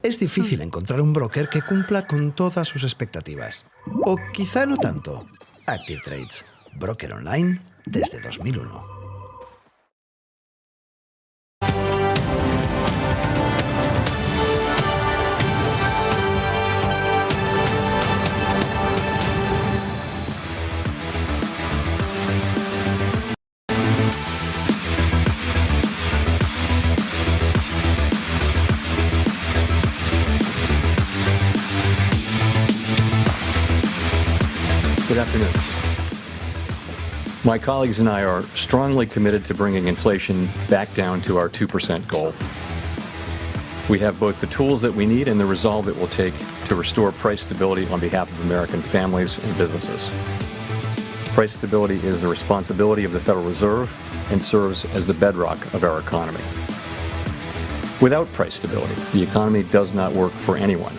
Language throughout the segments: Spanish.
Es difícil encontrar un broker que cumpla con todas sus expectativas. O quizá no tanto. Active Trades, broker online desde 2001. Good afternoon. My colleagues and I are strongly committed to bringing inflation back down to our 2% goal. We have both the tools that we need and the resolve it will take to restore price stability on behalf of American families and businesses. Price stability is the responsibility of the Federal Reserve and serves as the bedrock of our economy. Without price stability, the economy does not work for anyone.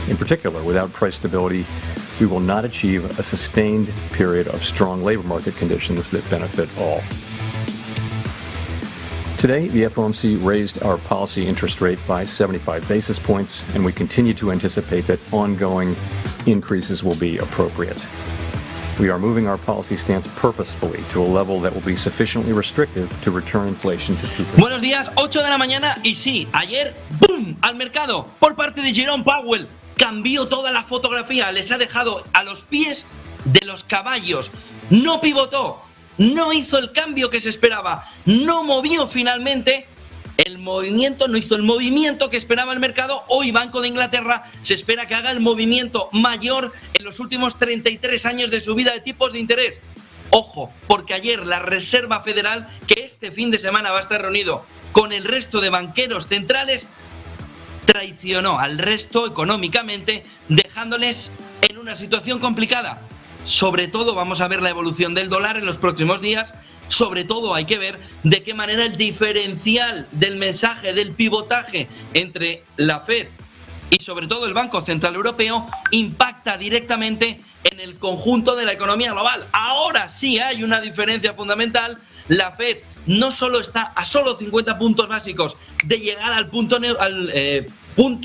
In particular, without price stability, we will not achieve a sustained period of strong labor market conditions that benefit all. Today, the FOMC raised our policy interest rate by 75 basis points, and we continue to anticipate that ongoing increases will be appropriate. We are moving our policy stance purposefully to a level that will be sufficiently restrictive to return inflation to 2%. Buenos días, 8 de la mañana y sí, ayer, ¡boom!, al mercado por parte de Jerome Powell. Cambió toda la fotografía, les ha dejado a los pies de los caballos. No pivotó, no hizo el cambio que se esperaba, no movió finalmente el movimiento, no hizo el movimiento que esperaba el mercado. Hoy Banco de Inglaterra se espera que haga el movimiento mayor en los últimos 33 años de subida de tipos de interés. Ojo, porque ayer la Reserva Federal, que este fin de semana va a estar reunido con el resto de banqueros centrales, traicionó al resto económicamente, dejándoles en una situación complicada. Sobre todo vamos a ver la evolución del dólar en los próximos días. Sobre todo hay que ver de qué manera el diferencial del mensaje, del pivotaje entre la Fed y sobre todo el Banco Central Europeo impacta directamente en el conjunto de la economía global. Ahora sí hay una diferencia fundamental. La Fed no solo está a solo 50 puntos básicos de llegar al punto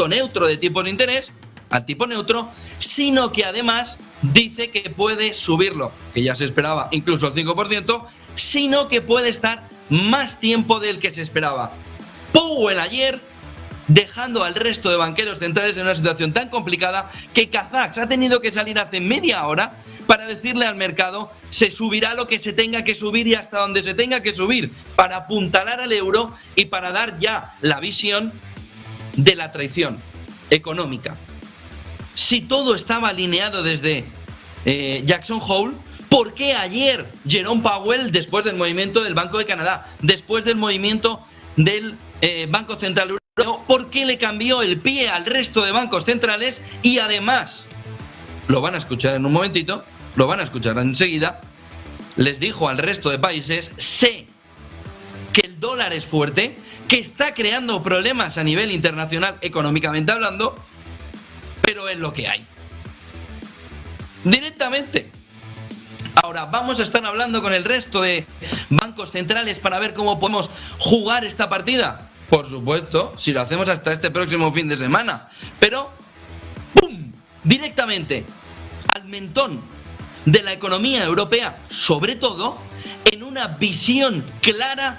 neutro de tipos de interés, al tipo neutro, sino que además dice que puede subirlo, que ya se esperaba incluso al 5%, sino que puede estar más tiempo del que se esperaba. Powell ayer dejando al resto de banqueros centrales en una situación tan complicada que Kazaks ha tenido que salir hace media hora para decirle al mercado se subirá lo que se tenga que subir y hasta donde se tenga que subir para apuntalar al euro y para dar ya la visión de la traición económica. Si todo estaba alineado desde Jackson Hole, ¿por qué ayer Jerome Powell, después del movimiento del Banco de Canadá, después del movimiento del Banco Central Europeo, por qué le cambió el pie al resto de bancos centrales? Y además, lo van a escuchar en un momentito, lo van a escuchar enseguida, les dijo al resto de países, sé que el dólar es fuerte, que está creando problemas a nivel internacional económicamente hablando, pero es lo que hay. Directamente. Ahora vamos a estar hablando con el resto de bancos centrales para ver cómo podemos jugar esta partida. Por supuesto, si lo hacemos hasta este próximo fin de semana. Pero, ¡pum!, directamente al mentón de la economía europea, sobre todo en una visión clara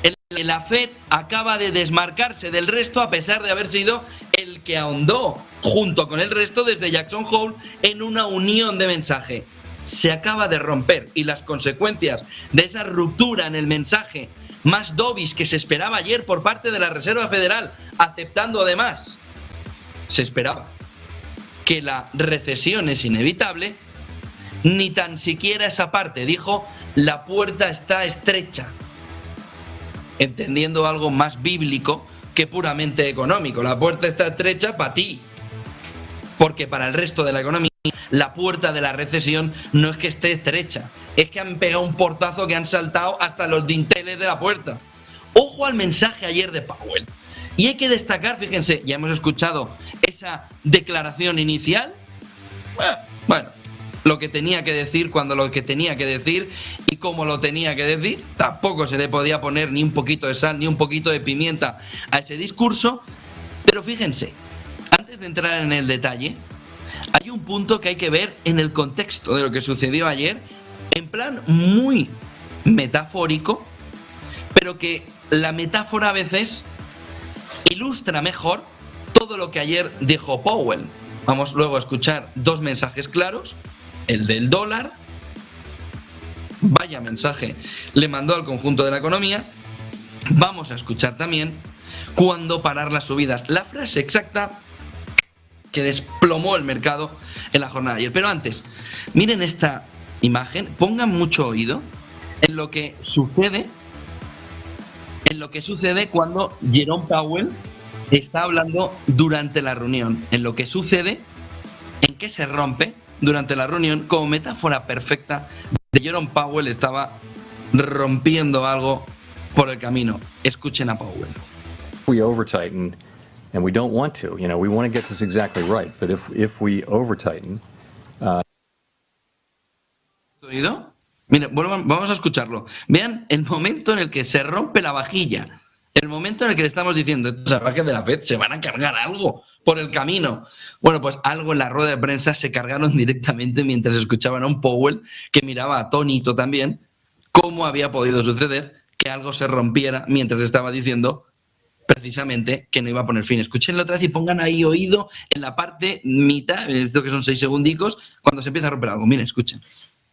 en la que la Fed acaba de desmarcarse del resto a pesar de haber sido el que ahondó junto con el resto desde Jackson Hole en una unión de mensaje. Se acaba de romper y las consecuencias de esa ruptura en el mensaje más dovish que se esperaba ayer por parte de la Reserva Federal, aceptando además, se esperaba que la recesión es inevitable, ni tan siquiera esa parte, dijo, la puerta está estrecha, entendiendo algo más bíblico que puramente económico. La puerta está estrecha para ti, porque para el resto de la economía la puerta de la recesión no es que esté estrecha, es que han pegado un portazo que han saltado hasta los dinteles de la puerta. Ojo al mensaje ayer de Powell. Y hay que destacar, fíjense, ya hemos escuchado esa declaración inicial. Bueno, lo que tenía que decir cuando lo que tenía que decir y cómo lo tenía que decir. Tampoco se le podía poner ni un poquito de sal ni un poquito de pimienta a ese discurso. Pero fíjense, Antes de entrar en el detalle, hay un punto que hay que ver en el contexto de lo que sucedió ayer, en plan muy metafórico, pero que la metáfora a veces ilustra mejor todo lo que ayer dijo Powell. Vamos luego a escuchar dos mensajes claros, el del dólar, vaya mensaje le mandó al conjunto de la economía. Vamos a escuchar también cuándo parar las subidas, la frase exacta que desplomó el mercado en la jornada de ayer. Pero antes, miren esta imagen, pongan mucho oído en lo que sucede cuando Jerome Powell está hablando durante la reunión, en lo que sucede, en qué se rompe durante la reunión, como metáfora perfecta de Jerome Powell estaba rompiendo algo por el camino. Escuchen a Powell. We over tighten, and we don't want to. We want to get this exactly right. But if we over tighten, ¿Oído? Miren, vamos a escucharlo. Vean el momento en el que se rompe la vajilla. El momento en el que le estamos diciendo, estos salvajes de la FED se van a cargar algo por el camino. Bueno, pues algo en la rueda de prensa se cargaron directamente mientras escuchaban a un Powell que miraba atónito también cómo había podido suceder que algo se rompiera mientras estaba diciendo precisamente que no iba a poner fin. Escúchenlo otra vez y pongan ahí oído en la parte mitad, esto que son 6 segundicos, cuando se empieza a romper algo. Miren, escuchen.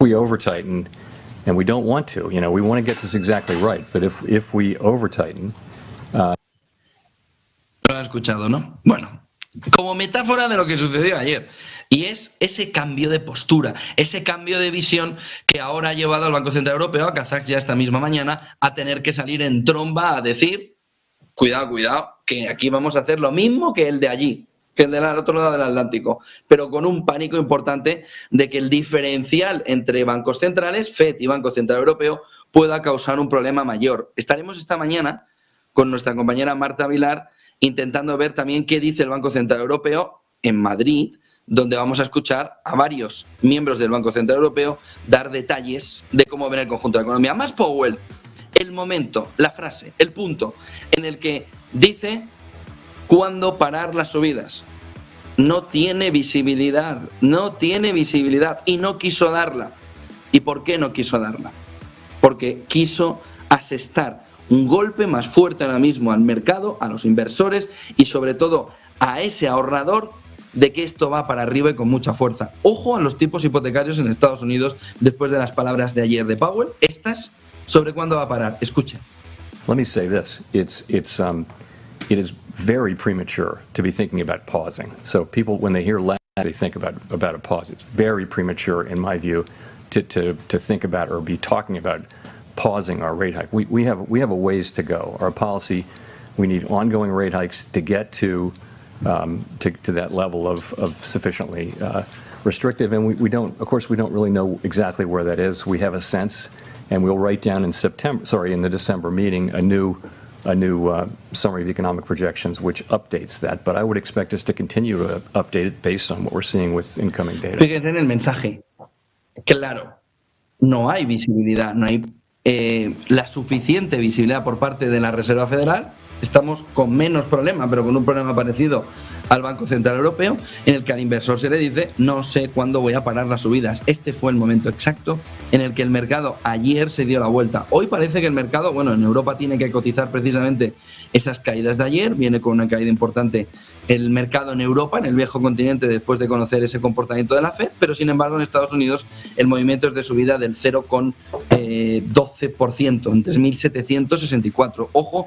We over tighten, and we don't want to. We want to get this exactly right. But if we over tighten, Lo han escuchado, ¿no? Bueno, como metáfora de lo que sucedió ayer. Y es ese cambio de postura, ese cambio de visión que ahora ha llevado al Banco Central Europeo, a Kazak ya esta misma mañana, a tener que salir en tromba a decir, cuidado, que aquí vamos a hacer lo mismo que el de allí, que el del otro lado del Atlántico, pero con un pánico importante de que el diferencial entre bancos centrales, FED y Banco Central Europeo, pueda causar un problema mayor. Estaremos esta mañana con nuestra compañera Marta Vilar intentando ver también qué dice el Banco Central Europeo en Madrid, donde vamos a escuchar a varios miembros del Banco Central Europeo dar detalles de cómo ven el conjunto de la economía. Más Powell, el momento, la frase, el punto en el que dice cuándo parar las subidas. No tiene visibilidad y no quiso darla. ¿Y por qué no quiso darla? Porque quiso asestar un golpe más fuerte ahora mismo al mercado, a los inversores y sobre todo a ese ahorrador de que esto va para arriba y con mucha fuerza. Ojo a los tipos hipotecarios en Estados Unidos después de las palabras de ayer de Powell. Estas sobre cuándo va a parar. Escuchen. let me say this: it is very premature to be thinking about pausing. So people, when they hear lag, they think about a pause. It's very premature, in my view, to think about or be talking about pausing our rate hike. We have a ways to go. Our policy, we need ongoing rate hikes to get to that level of sufficiently restrictive, and we don't, of course, we don't really know exactly where that is. We have a sense, and we'll write down in the December meeting a new summary of economic projections which updates that. But I would expect us to continue to update it based on what we're seeing with incoming data. Fíjense en el mensaje. Claro, no hay visibilidad, no hay la suficiente visibilidad por parte de la Reserva Federal. Estamos con menos problema, pero con un problema parecido al Banco Central Europeo, en el que al inversor se le dice: no sé cuándo voy a parar las subidas. Este fue el momento exacto en el que el mercado ayer se dio la vuelta. Hoy parece que el mercado, bueno, en Europa tiene que cotizar precisamente esas caídas de ayer, viene con una caída importante el mercado en Europa, en el viejo continente, después de conocer ese comportamiento de la FED, pero sin embargo en Estados Unidos el movimiento es de subida del 0,12%, en 3.764. Ojo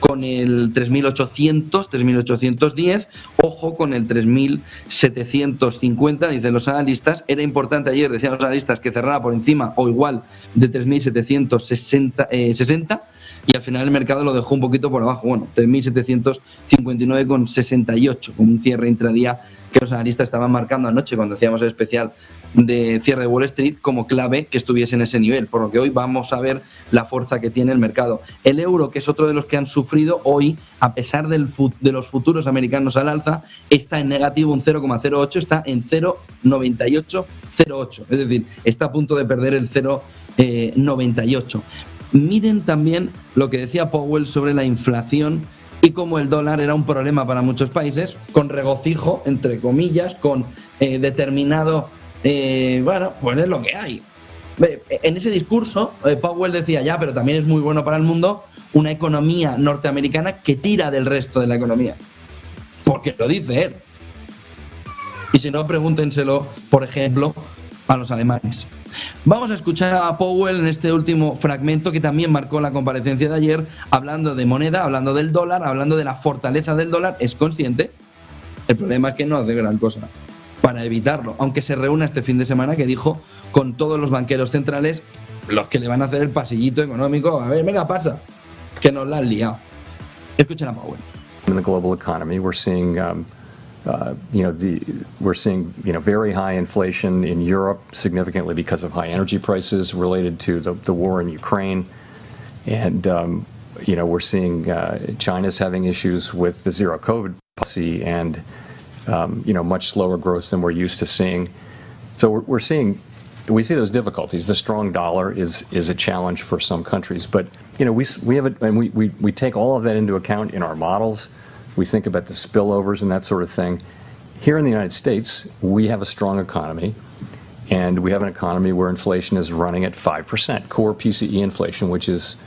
con el 3.800, 3.810, ojo con el 3.750, dicen los analistas. Era importante ayer, decían los analistas, que cerrara por encima o igual de 3.760, y al final el mercado lo dejó un poquito por abajo, bueno, 3.759,68, con un cierre intradía que los analistas estaban marcando anoche cuando hacíamos el especial de cierre de Wall Street como clave que estuviese en ese nivel, por lo que hoy vamos a ver la fuerza que tiene el mercado. El euro, que es otro de los que han sufrido hoy, a pesar de los futuros americanos al alza, está en negativo un 0,08, está en 0,9808, es decir, está a punto de perder el 0,98. Miren también lo que decía Powell sobre la inflación y como el dólar era un problema para muchos países, con regocijo, entre comillas, con determinado, bueno, pues es lo que hay. En ese discurso, Powell decía, ya, pero también es muy bueno para el mundo una economía norteamericana que tira del resto de la economía. Porque lo dice él. Y si no, pregúntenselo, por ejemplo, a los alemanes. Vamos a escuchar a Powell en este último fragmento que también marcó la comparecencia de ayer, hablando de moneda, hablando del dólar, hablando de la fortaleza del dólar. Es consciente. El problema es que no hace gran cosa para evitarlo, aunque se reúna este fin de semana, que dijo, con todos los banqueros centrales, los que le van a hacer el pasillito económico. A ver, venga, pasa, que nos la han liado. Escuchen a Powell. In the global economy, we're seeing very high inflation in Europe, significantly because of high energy prices related to the war in Ukraine, and we're seeing China's having issues with the zero COVID policy and much slower growth than we're used to seeing. So we see those difficulties. The strong dollar is a challenge for some countries, but we have it, and we take all of that into account in our models. We think about the spillovers and that sort of thing. Here in the United States, we have a strong economy, and we have an economy where inflation is running at 5%. Core PCE inflation, which is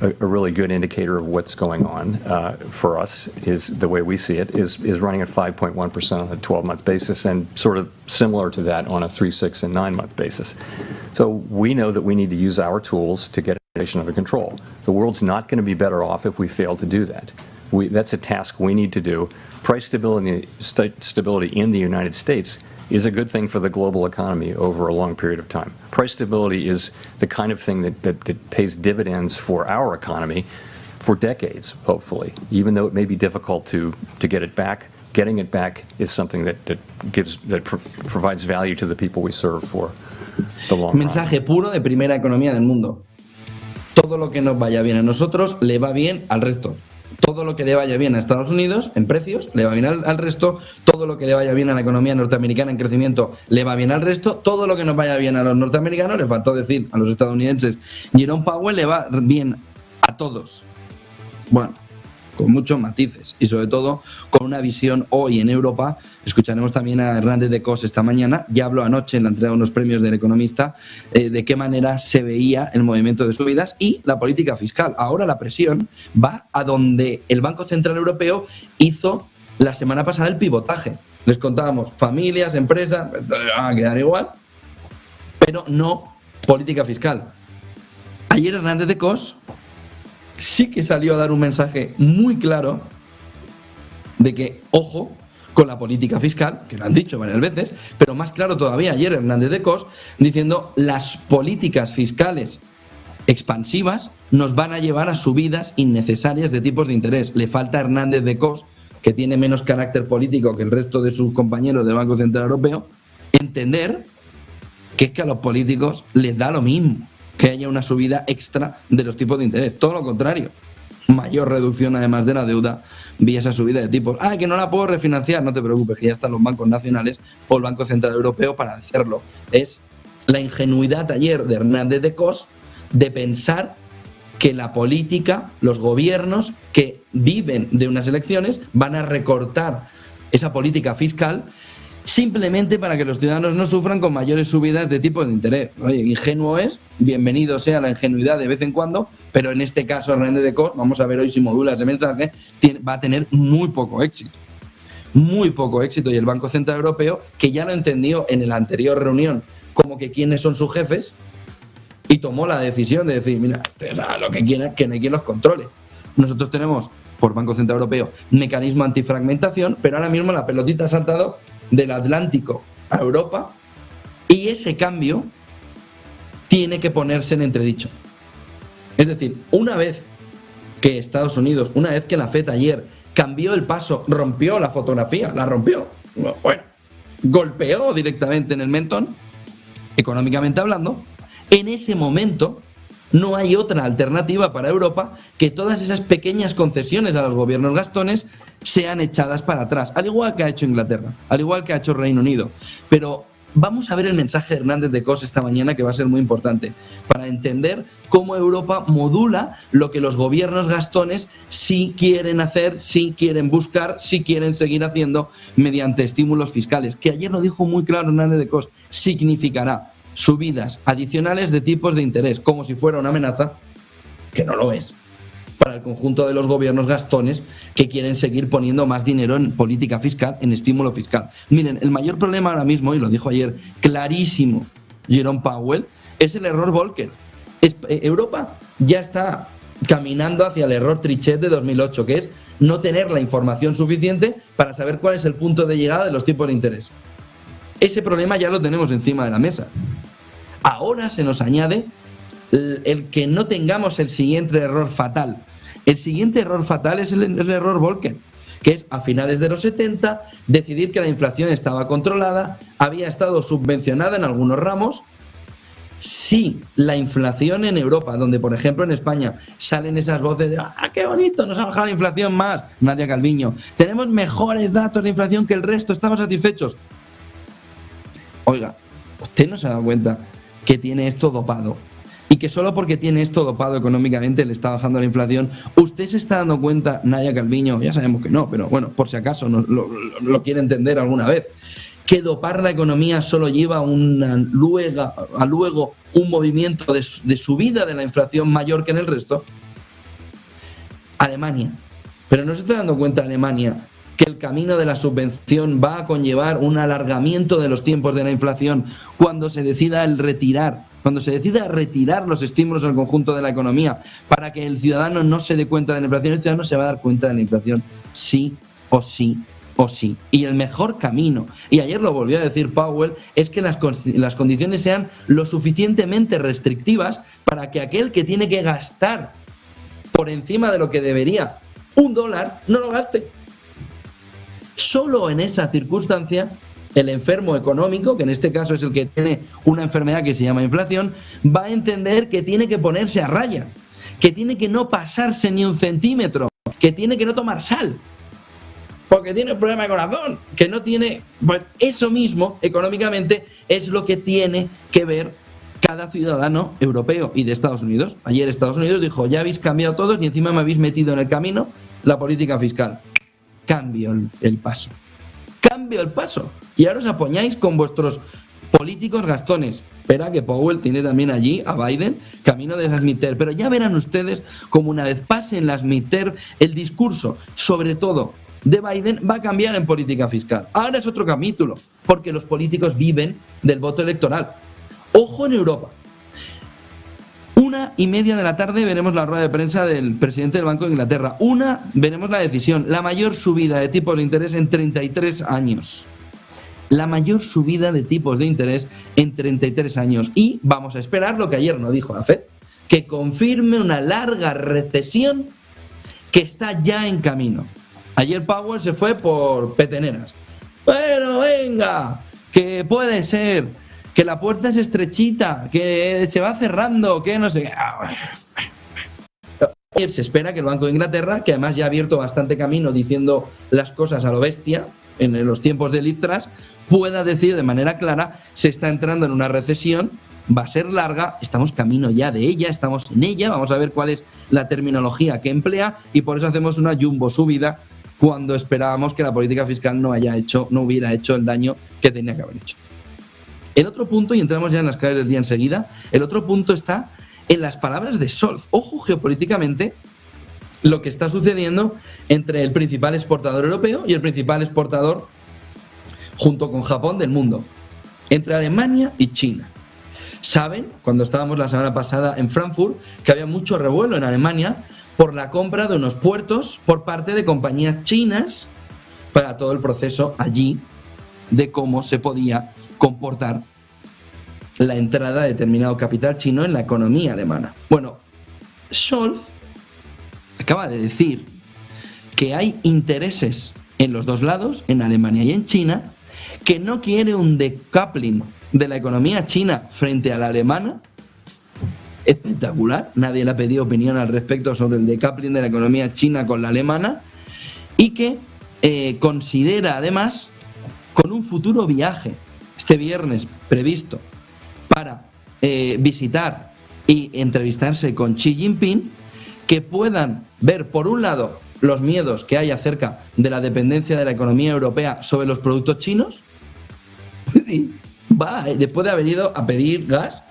a really good indicator of what's going on for us, is the way we see it, is running at 5.1% on a 12-month basis, and sort of similar to that on a 3, 6, and 9-month basis. So we know that we need to use our tools to get inflation under control. The world's not going to be better off if we fail to do that. That's a task we need to do. Price stability in the United States is a good thing for the global economy over a long period of time. Price stability is the kind of thing that pays dividends for our economy for decades, hopefully. Even though it may be difficult to get it back, getting it back is something that provides value to the people we serve for the long run. Mensaje puro de primera economía del mundo. Todo lo que nos vaya bien a nosotros le va bien al resto. Todo lo que le vaya bien a Estados Unidos en precios le va bien al resto. Todo lo que le vaya bien a la economía norteamericana en crecimiento le va bien al resto. Todo lo que nos vaya bien a los norteamericanos, le faltó decir a los estadounidenses, Jerome Powell, le va bien a todos. Bueno, con muchos matices y sobre todo con una visión hoy en Europa. Escucharemos también a Hernández de Cos esta mañana. Ya habló anoche en la entrega de unos premios del Economista de qué manera se veía el movimiento de subidas y la política fiscal. Ahora la presión va a donde el Banco Central Europeo hizo la semana pasada el pivotaje. Les contábamos familias, empresas, van a quedar igual, pero no política fiscal. Ayer Hernández de Cos sí que salió a dar un mensaje muy claro de que, ojo, con la política fiscal, que lo han dicho varias veces, pero más claro todavía ayer Hernández de Cos, diciendo las políticas fiscales expansivas nos van a llevar a subidas innecesarias de tipos de interés. Le falta a Hernández de Cos, que tiene menos carácter político que el resto de sus compañeros del Banco Central Europeo, entender que es que a los políticos les da lo mismo que haya una subida extra de los tipos de interés. Todo lo contrario. Mayor reducción además de la deuda vía esa subida de tipos. Que no la puedo refinanciar. No te preocupes, que ya están los bancos nacionales o el Banco Central Europeo para hacerlo. Es la ingenuidad ayer de Hernández de Cos de pensar que la política, los gobiernos que viven de unas elecciones van a recortar esa política fiscal simplemente para que los ciudadanos no sufran con mayores subidas de tipos de interés. Oye, ingenuo es, bienvenido sea la ingenuidad de vez en cuando, pero en este caso Hernández de Cos, vamos a ver hoy si modula ese mensaje, va a tener muy poco éxito. Muy poco éxito. Y el Banco Central Europeo, que ya lo entendió en la anterior reunión, como que quiénes son sus jefes, y tomó la decisión de decir, mira, lo que quieran, que no hay quien los controle. Nosotros tenemos, por Banco Central Europeo, mecanismo antifragmentación, pero ahora mismo la pelotita ha saltado del Atlántico a Europa y ese cambio tiene que ponerse en entredicho. Es decir, una vez que Estados Unidos, una vez que la FED ayer cambió el paso, rompió la fotografía, la rompió, bueno, golpeó directamente en el mentón, económicamente hablando, en ese momento no hay otra alternativa para Europa que todas esas pequeñas concesiones a los gobiernos gastones sean echadas para atrás, al igual que ha hecho Inglaterra, al igual que ha hecho Reino Unido. Pero vamos a ver el mensaje de Hernández de Cos esta mañana, que va a ser muy importante, para entender cómo Europa modula lo que los gobiernos gastones sí quieren hacer, sí quieren buscar, sí quieren seguir haciendo mediante estímulos fiscales, que ayer lo dijo muy claro Hernández de Cos, significará subidas adicionales de tipos de interés, como si fuera una amenaza, que no lo es, para el conjunto de los gobiernos gastones que quieren seguir poniendo más dinero en política fiscal, en estímulo fiscal. Miren, el mayor problema ahora mismo, y lo dijo ayer clarísimo Jerome Powell, es el error Volcker. Europa ya está caminando hacia el error Trichet de 2008, que es no tener la información suficiente para saber cuál es el punto de llegada de los tipos de interés. Ese problema ya lo tenemos encima de la mesa. Ahora se nos añade el que no tengamos el siguiente error fatal. El siguiente error fatal es el error Volcker, que es a finales de los 70 decidir que la inflación estaba controlada, había estado subvencionada en algunos ramos. Si la inflación en Europa, donde por ejemplo en España salen esas voces de ¡ah, qué bonito! Nos ha bajado la inflación más, Nadia Calviño, tenemos mejores datos de inflación que el resto, estamos satisfechos. Oiga, ¿usted no se ha dado cuenta que tiene esto dopado? Y que solo porque tiene esto dopado económicamente le está bajando la inflación. ¿Usted se está dando cuenta, Nadia Calviño? Ya sabemos que no, pero bueno, por si acaso lo quiere entender alguna vez, que dopar la economía solo lleva luego un movimiento de subida de la inflación mayor que en el resto. Alemania. Pero no se está dando cuenta Alemania que el camino de la subvención va a conllevar un alargamiento de los tiempos de la inflación cuando se decida retirar los estímulos al conjunto de la economía, para que el ciudadano no se dé cuenta de la inflación. El ciudadano se va a dar cuenta de la inflación sí o sí o sí. Y el mejor camino, y ayer lo volvió a decir Powell, es que las condiciones sean lo suficientemente restrictivas para que aquel que tiene que gastar por encima de lo que debería $1 no lo gaste. Solo en esa circunstancia el enfermo económico, que en este caso es el que tiene una enfermedad que se llama inflación, va a entender que tiene que ponerse a raya, que tiene que no pasarse ni un centímetro, que tiene que no tomar sal, porque tiene un problema de corazón, que no tiene... Bueno, eso mismo, económicamente, es lo que tiene que ver cada ciudadano europeo y de Estados Unidos. Ayer Estados Unidos dijo, ya habéis cambiado todos y encima me habéis metido en el camino la política fiscal. Cambio el paso. Cambio el paso. Y ahora os apoyáis con vuestros políticos gastones. Espera que Powell tiene también allí a Biden camino de las midterm. Pero ya verán ustedes como una vez pasen las midterm, el discurso, sobre todo de Biden, va a cambiar en política fiscal. Ahora es otro capítulo, porque los políticos viven del voto electoral. Ojo en Europa. 1:30 de la tarde veremos la rueda de prensa del presidente del Banco de Inglaterra. Veremos la decisión, la mayor subida de tipos de interés en 33 años. La mayor subida de tipos de interés en 33 años. Y vamos a esperar lo que ayer no dijo la FED, que confirme una larga recesión que está ya en camino. Ayer Powell se fue por peteneras. Pero venga, que puede ser... que la puerta es estrechita, que se va cerrando, que no sé qué. Se espera que el Banco de Inglaterra, que además ya ha abierto bastante camino diciendo las cosas a lo bestia en los tiempos de Liz Truss, pueda decir de manera clara, se está entrando en una recesión, va a ser larga, estamos camino ya de ella, estamos en ella, vamos a ver cuál es la terminología que emplea y por eso hacemos una jumbo subida cuando esperábamos que la política fiscal no hubiera hecho el daño que tenía que haber hecho. El otro punto, y entramos ya en las claves del día enseguida, el otro punto está en las palabras de Scholz. Ojo geopolíticamente lo que está sucediendo entre el principal exportador europeo y el principal exportador, junto con Japón, del mundo, entre Alemania y China. Saben, cuando estábamos la semana pasada en Frankfurt, que había mucho revuelo en Alemania por la compra de unos puertos por parte de compañías chinas para todo el proceso allí de cómo se podía comportar la entrada de determinado capital chino en la economía alemana. Bueno, Scholz acaba de decir que hay intereses en los dos lados, en Alemania y en China, que no quiere un decoupling de la economía china frente a la alemana. Espectacular, nadie le ha pedido opinión al respecto sobre el decoupling de la economía china con la alemana, y que considera además con un futuro viaje este viernes previsto para visitar y entrevistarse con Xi Jinping, que puedan ver, por un lado, los miedos que hay acerca de la dependencia de la economía europea sobre los productos chinos. Y va, después de haber ido a pedir gas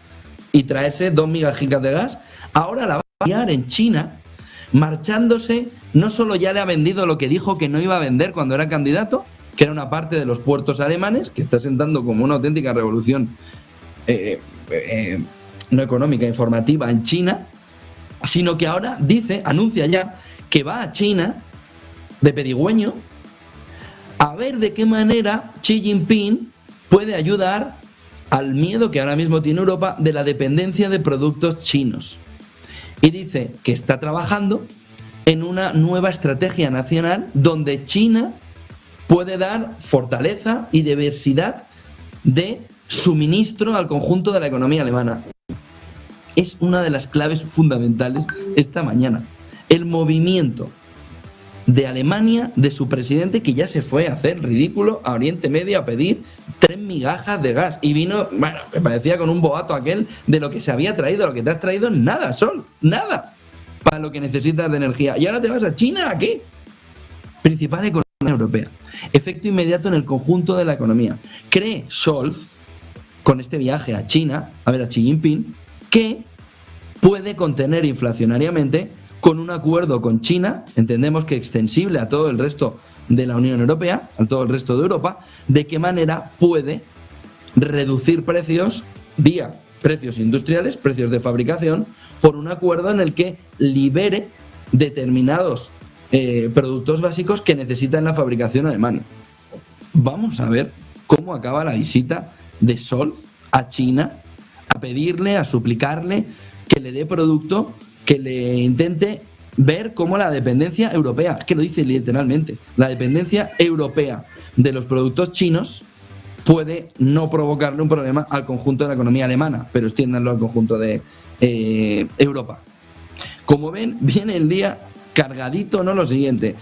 y traerse 2 migagigas de gas, ahora la va a pillar en China, marchándose. No solo ya le ha vendido lo que dijo que no iba a vender cuando era candidato, que era una parte de los puertos alemanes, que está sentando como una auténtica revolución no económica, informativa en China, sino que ahora anuncia ya que va a China de pedigüeño a ver de qué manera Xi Jinping puede ayudar al miedo que ahora mismo tiene Europa de la dependencia de productos chinos. Y dice que está trabajando en una nueva estrategia nacional donde China puede dar fortaleza y diversidad de suministro al conjunto de la economía alemana. Es una de las claves fundamentales esta mañana. El movimiento de Alemania, de su presidente, que ya se fue a hacer ridículo a Oriente Medio a pedir 3 migajas de gas. Y vino, bueno, me parecía con un boato aquel de lo que se había traído, lo que te has traído, nada, Sol, nada, para lo que necesitas de energía. Y ahora te vas a China, ¿a qué? Principal economía europea. Efecto inmediato en el conjunto de la economía. Cree Scholz, con este viaje a China, a ver a Xi Jinping, que puede contener inflacionariamente con un acuerdo con China, entendemos que extensible a todo el resto de la Unión Europea, a todo el resto de Europa, de qué manera puede reducir precios vía precios industriales, precios de fabricación, por un acuerdo en el que libere determinados productos básicos que necesita en la fabricación alemana. Vamos a ver cómo acaba la visita de Scholz a China, a pedirle, a suplicarle que le dé producto, que le intente ver cómo la dependencia europea, que lo dice literalmente, la dependencia europea de los productos chinos puede no provocarle un problema al conjunto de la economía alemana, pero extiéndanlo al conjunto de Europa. Como ven, viene el día cargadito, no lo siguiente,